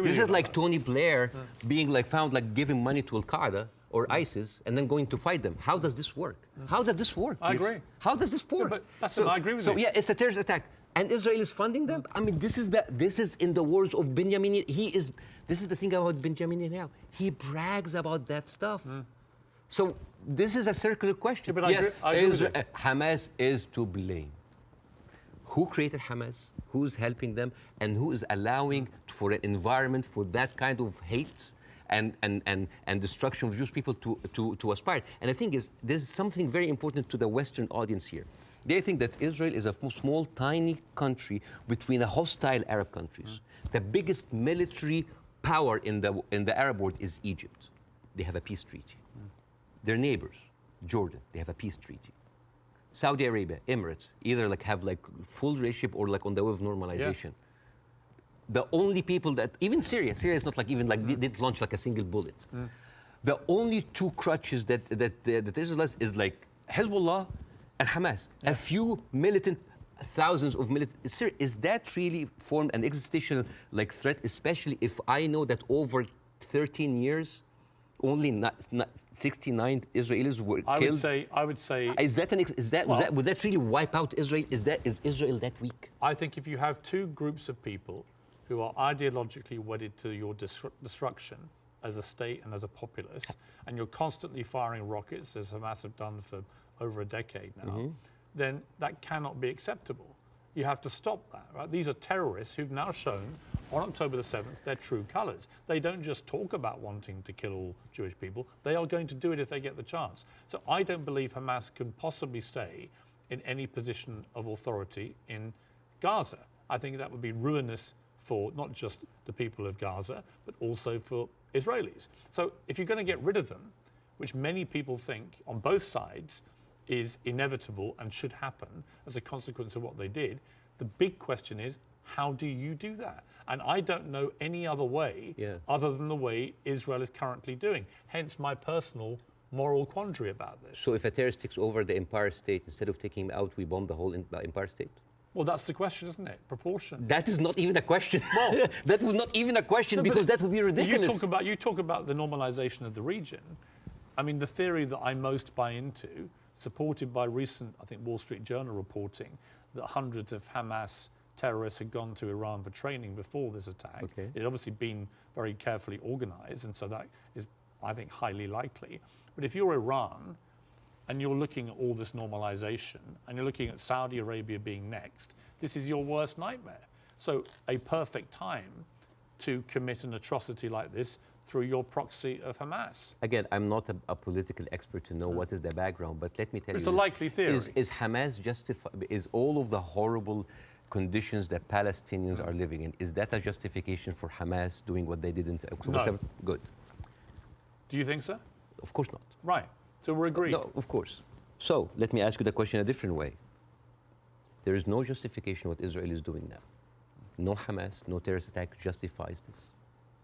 This is like Tony Blair being like found like giving money to Al-Qaeda or ISIS and then going to fight them. How does this work? How does this work? I agree. How does this work? Yeah, but I agree with you. So yeah, it's a terrorist attack. And Israel is funding them? I mean, this is in the words of Benjamin. This is the thing about Benjamin Netanyahu. He brags about that stuff. So this is a circular question. Yeah, but yes, I agree with you. Hamas is to blame. Who created Hamas? Who's helping them? And who is allowing for an environment for that kind of hate and destruction of Jewish people to aspire? And the thing is, there's something very important to the Western audience here. They think that Israel is a small, tiny country between the hostile Arab countries. The biggest military power in the Arab world is Egypt. They have a peace treaty. Their neighbors, Jordan, they have a peace treaty. Saudi Arabia, Emirates, either like have like full relationship or like on the way of normalization. Yeah. The only people that, even Syria is not like even like didn't launch like a single bullet. The only two crutches that Israel is like Hezbollah and Hamas. Yeah. A few militant, thousands of militant. Is that really formed an existential like threat, especially if I know that over 13 years, only 69 Israelis were killed? I would say. Would that really wipe out Israel? Is Israel that weak? I think if you have two groups of people who are ideologically wedded to your destruction as a state and as a populace, and you're constantly firing rockets, as Hamas have done for over a decade now, then that cannot be acceptable. You have to stop that, right? These are terrorists who've now shown on October the 7th their true colors. They don't just talk about wanting to kill all Jewish people. They are going to do it if they get the chance. So I don't believe Hamas can possibly stay in any position of authority in Gaza. I think that would be ruinous for not just the people of Gaza, but also for Israelis. So if you're going to get rid of them, which many people think on both sides is inevitable and should happen as a consequence of what they did, the big question is, how do you do that? And I don't know any other way other than the way Israel is currently doing. Hence my personal moral quandary about this. So if a terrorist takes over the Empire State, instead of taking him out, we bomb the whole Empire State? Well, that's the question, isn't it? Proportion. That is not even a question. Well, that was not even a question, because that would be ridiculous. You talk about the normalization of the region. I mean, the theory that I most buy into, supported by recent, I think, Wall Street Journal reporting, that hundreds of Hamas terrorists had gone to Iran for training before this attack. Okay. It had obviously been very carefully organized, and so that is, I think, highly likely. But if you're Iran, and you're looking at all this normalization, and you're looking at Saudi Arabia being next, this is your worst nightmare. So a perfect time to commit an atrocity like this through your proxy of Hamas. Again, I'm not a political expert to know what is the background, but let me tell you. It's a likely theory. Is Hamas justified? Is all of the horrible conditions that Palestinians are living in, is that a justification for Hamas doing what they did in October 7th? Good. Do you think so? Of course not. Right. So we're agreed. No, of course. So let me ask you the question a different way. There is no justification what Israel is doing now. No Hamas, no terrorist attack justifies this.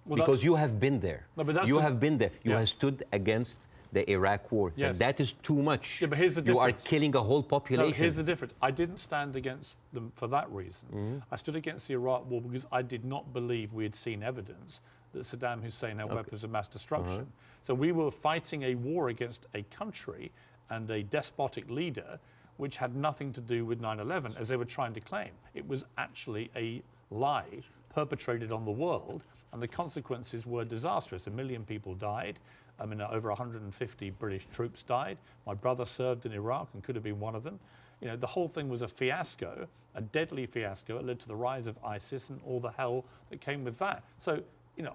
Well, because you have been there. No, but you have been there. You have stood against the Iraq war. Yes. And that is too much. Yeah, but here's the difference. You are killing a whole population. No, here's the difference. I didn't stand against them for that reason. I stood against the Iraq war because I did not believe we had seen evidence that Saddam Hussein had weapons of mass destruction. So we were fighting a war against a country and a despotic leader which had nothing to do with 9/11, as they were trying to claim. It was actually a lie perpetrated on the world, and the consequences were disastrous. 1 million people died. I mean, over 150 British troops died. My brother served in Iraq and could have been one of them. You know, the whole thing was a fiasco, a deadly fiasco. It led to the rise of ISIS and all the hell that came with that. So, you know,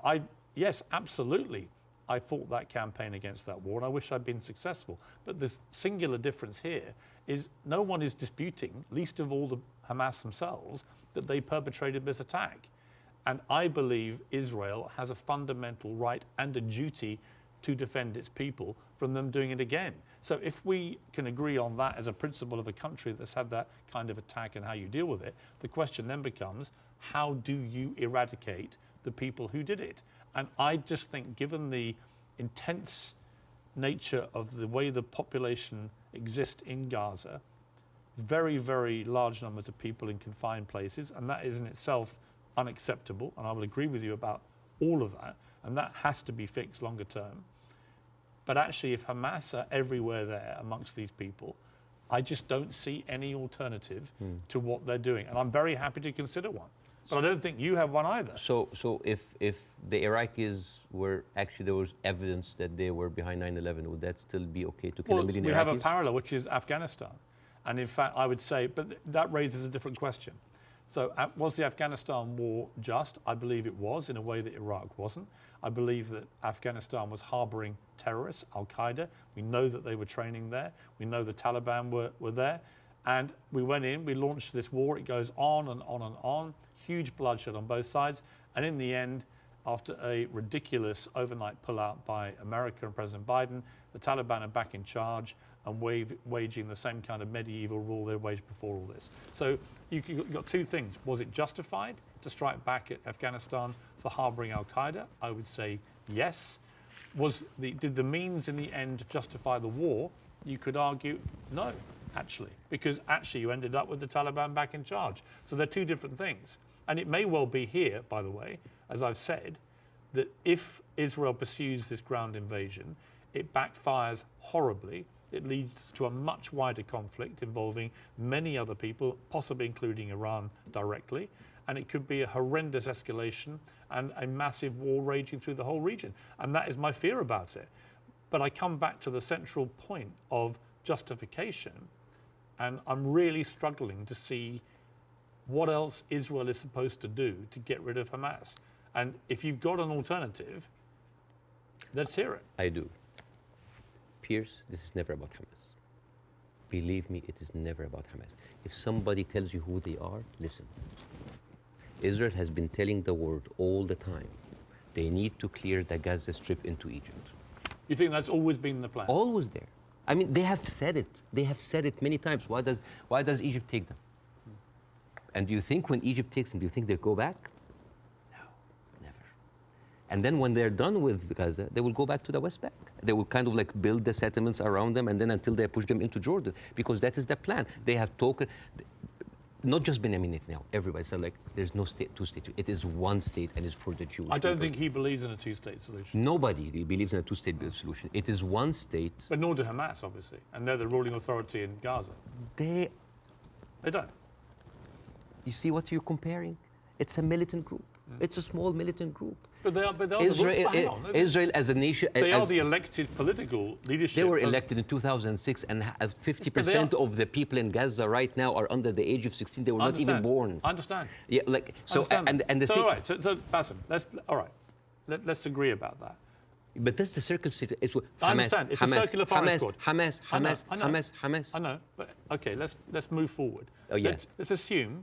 yes, absolutely, I fought that campaign against that war, and I wish I'd been successful. But the singular difference here is no one is disputing, least of all the Hamas themselves, that they perpetrated this attack. And I believe Israel has a fundamental right and a duty to defend its people from them doing it again. So if we can agree on that as a principle of a country that's had that kind of attack and how you deal with it, the question then becomes, how do you eradicate the people who did it? And I just think, given the intense nature of the way the population exists in Gaza, very, very large numbers of people in confined places, and that is in itself unacceptable, and I will agree with you about all of that, and that has to be fixed longer term. But actually, if Hamas are everywhere there amongst these people, I just don't see any alternative to what they're doing. And I'm very happy to consider one. But I don't think you have one either. So if the Iraqis were actually, there was evidence that they were behind 9/11, would that still be okay to kill a million Iraqis? We have a parallel, which is Afghanistan. And in fact, I would say, but that raises a different question. So was the Afghanistan war just? I believe it was, in a way that Iraq wasn't. I believe that Afghanistan was harboring terrorists, Al-Qaeda. We know that they were training there. We know the Taliban were there. And we went in, we launched this war. It goes on and on and on. Huge bloodshed on both sides. And in the end, after a ridiculous overnight pullout by America and President Biden, the Taliban are back in charge and waging the same kind of medieval rule they waged before all this. So you've got two things. Was it justified to strike back at Afghanistan for harboring Al-Qaeda? I would say yes. Did the means in the end justify the war? You could argue no, actually, because actually you ended up with the Taliban back in charge. So they're two different things. And it may well be here, by the way, as I've said, that if Israel pursues this ground invasion, it backfires horribly. It leads to a much wider conflict involving many other people, possibly including Iran directly. And it could be a horrendous escalation and a massive war raging through the whole region. And that is my fear about it. But I come back to the central point of justification, and I'm really struggling to see what else Israel is supposed to do to get rid of Hamas. And if you've got an alternative, let's hear it. I do. Pierce, this is never about Hamas. Believe me, it is never about Hamas. If somebody tells you who they are, listen. Israel has been telling the world all the time, they need to clear the Gaza Strip into Egypt. You think that's always been the plan? Always there. I mean, they have said it. They have said it many times. Why does Egypt take them? And do you think when Egypt takes them, do you think they'll go back? No, never. And then when they're done with Gaza, they will go back to the West Bank. They will kind of like build the settlements around them, and then until they push them into Jordan, because that is the plan. They have talked, not just Benjamin Netanyahu, everybody said like, there's no state, two states. It is one state, and it's for the Jewish I don't people. think he believes in a two-state solution. Nobody believes in a two-state solution. It is one state. But nor do Hamas, obviously, and they're the ruling authority in Gaza. They don't. You see what you're comparing? It's a militant group. It's a small militant group. But they are Israel as a nation. They are the elected political leadership. They were elected in 2006, and 50% of the people in Gaza right now are under the age of 16. They were not even born. I understand. Yeah, like so. And the so all right. So Basem, let's agree about that. But that's the circle city. It's I understand. It's a circular firing squad. Hamas. I know. But okay, let's move forward. Oh, yeah. Let's assume